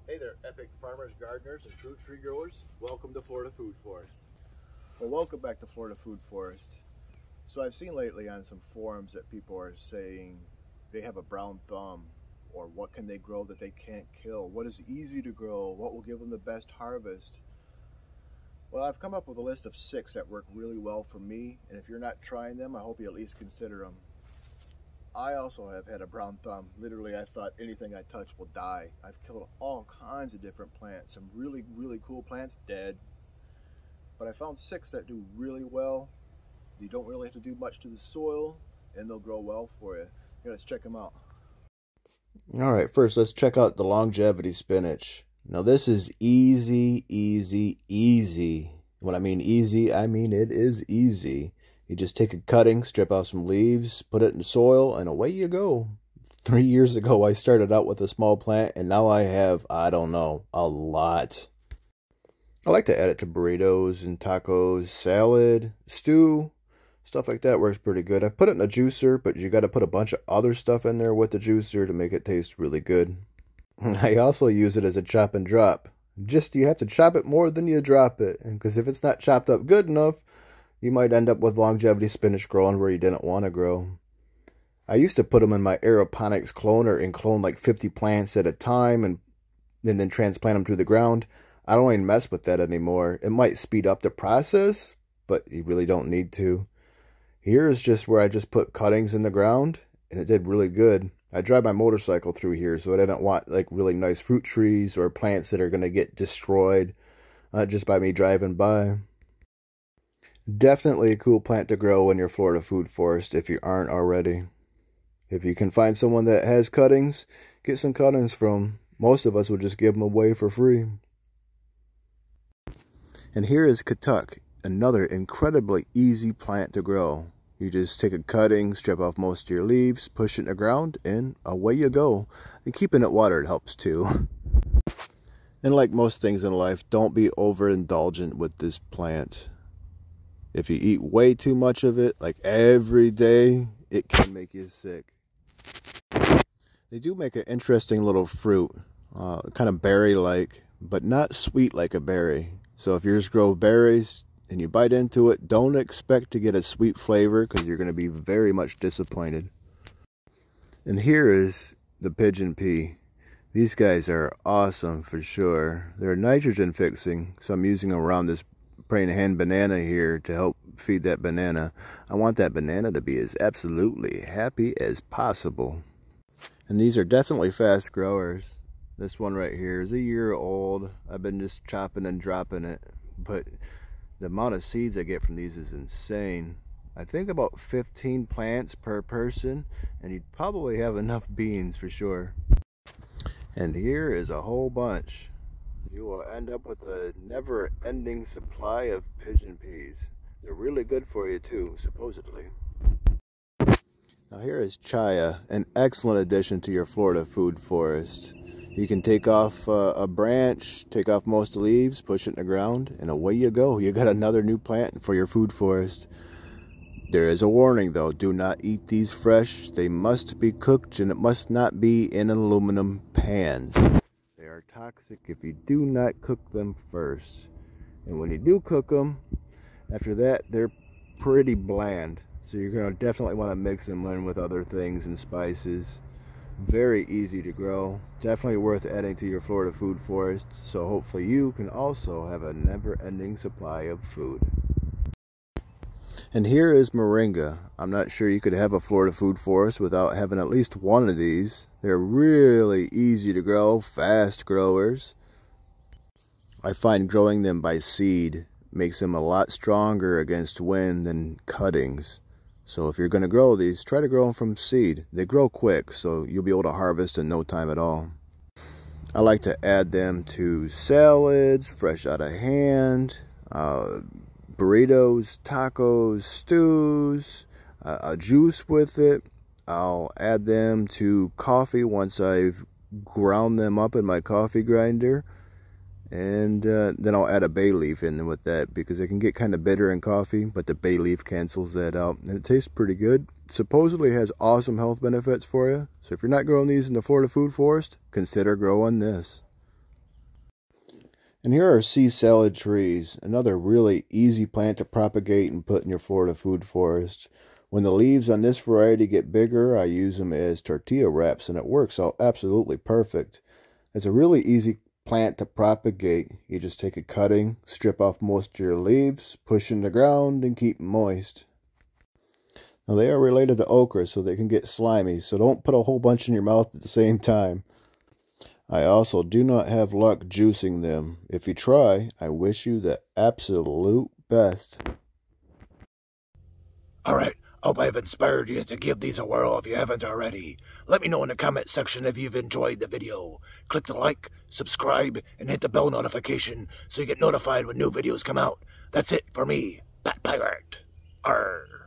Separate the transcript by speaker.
Speaker 1: Hey there, epic farmers, gardeners, and fruit tree growers. Welcome to Florida Food Forest. Well, welcome back to Florida Food Forest. So I've seen lately on some forums that people are saying they have a brown thumb, or what can they grow that they can't kill? What is easy to grow? What will give them the best harvest? Well, I've come up with a list of 6 that work really well for me, and if you're not trying them, I hope you at least consider them. I also have had a brown thumb. Literally, I thought anything I touch will die. I've killed all kinds of different plants. Some really, really cool plants dead. But I found 6 that do really well. You don't really have to do much to the soil, and they'll grow well for you. Here, let's check them out.
Speaker 2: All right, first let's check out the longevity spinach. Now this is easy, easy, easy. When I mean easy, I mean it is easy. You just take a cutting, strip off some leaves, put it in soil, and away you go. 3 years ago, I started out with a small plant, and now I have, I don't know, a lot. I like to add it to burritos and tacos, salad, stew, stuff like that works pretty good. I've put it in a juicer, but you got to put a bunch of other stuff in there with the juicer to make it taste really good. I also use it as a chop and drop. Just you have to chop it more than you drop it, because if it's not chopped up good enough, you might end up with longevity spinach growing where you didn't want to grow. I used to put them in my aeroponics cloner and clone like 50 plants at a time and then transplant them to the ground. I don't even mess with that anymore. It might speed up the process, but you really don't need to. Here is just where I just put cuttings in the ground, and it did really good. I drive my motorcycle through here, so I didn't want like really nice fruit trees or plants that are going to get destroyed just by me driving by. Definitely a cool plant to grow in your Florida food forest if you aren't already. If you can find someone that has cuttings, get some cuttings from. Most of us will just give them away for free. And here is Catuc, another incredibly easy plant to grow. You just take a cutting, strip off most of your leaves, push it in the ground, and away you go. And keeping it watered helps too. And like most things in life, don't be overindulgent with this plant. If you eat way too much of it, like every day, it can make you sick. They do make an interesting little fruit, kind of berry-like, but not sweet like a berry. So if yours grow berries and you bite into it, don't expect to get a sweet flavor because you're going to be very much disappointed. And here is the pigeon pea. These guys are awesome for sure. They're nitrogen fixing, so I'm using them around this praying hand banana here to help feed that banana. I want that banana to be as absolutely happy as possible. And these are definitely fast growers. This one right here is a year old. I've been just chopping and dropping it, but the amount of seeds I get from these is insane. I think about 15 plants per person, and you'd probably have enough beans for sure. And here is a whole bunch. You will end up with a never-ending supply of pigeon peas. They're really good for you too, supposedly. Now here is Chaya, an excellent addition to your Florida food forest. You can take off a branch, take off most of the leaves, push it in the ground, and away you go. You got another new plant for your food forest. There is a warning though, do not eat these fresh. They must be cooked, and it must not be in an aluminum pan. They are toxic if you do not cook them first. And when you do cook them, after that, they're pretty bland. So you're going to definitely want to mix them in with other things and spices. Very easy to grow. Definitely worth adding to your Florida food forest. So hopefully you can also have a never-ending supply of food. And here is Moringa. I'm not sure you could have a Florida food forest without having at least one of these. They're really easy to grow, fast growers. I find growing them by seed makes them a lot stronger against wind than cuttings. So if you're going to grow these, try to grow them from seed. They grow quick, so you'll be able to harvest in no time at all. I like to add them to salads, fresh out of hand, burritos, tacos, stews, a juice with it. I'll add them to coffee once I've ground them up in my coffee grinder. And then I'll add a bay leaf in with that because it can get kind of bitter in coffee, but the bay leaf cancels that out. And it tastes pretty good. Supposedly has awesome health benefits for you. So if you're not growing these in the Florida food forest, consider growing this. And here are sea salad trees, another really easy plant to propagate and put in your Florida food forest. When the leaves on this variety get bigger, I use them as tortilla wraps, and it works out absolutely perfect. It's a really easy plant to propagate. You just take a cutting, strip off most of your leaves, push in the ground, and keep moist. Now they are related to okra, so they can get slimy, so don't put a whole bunch in your mouth at the same time. I also do not have luck juicing them. If you try, I wish you the absolute best.
Speaker 3: Alright, hope I've inspired you to give these a whirl if you haven't already. Let me know in the comment section if you've enjoyed the video. Click the like, subscribe, and hit the bell notification so you get notified when new videos come out. That's it for me, Pat Pirate. Arr.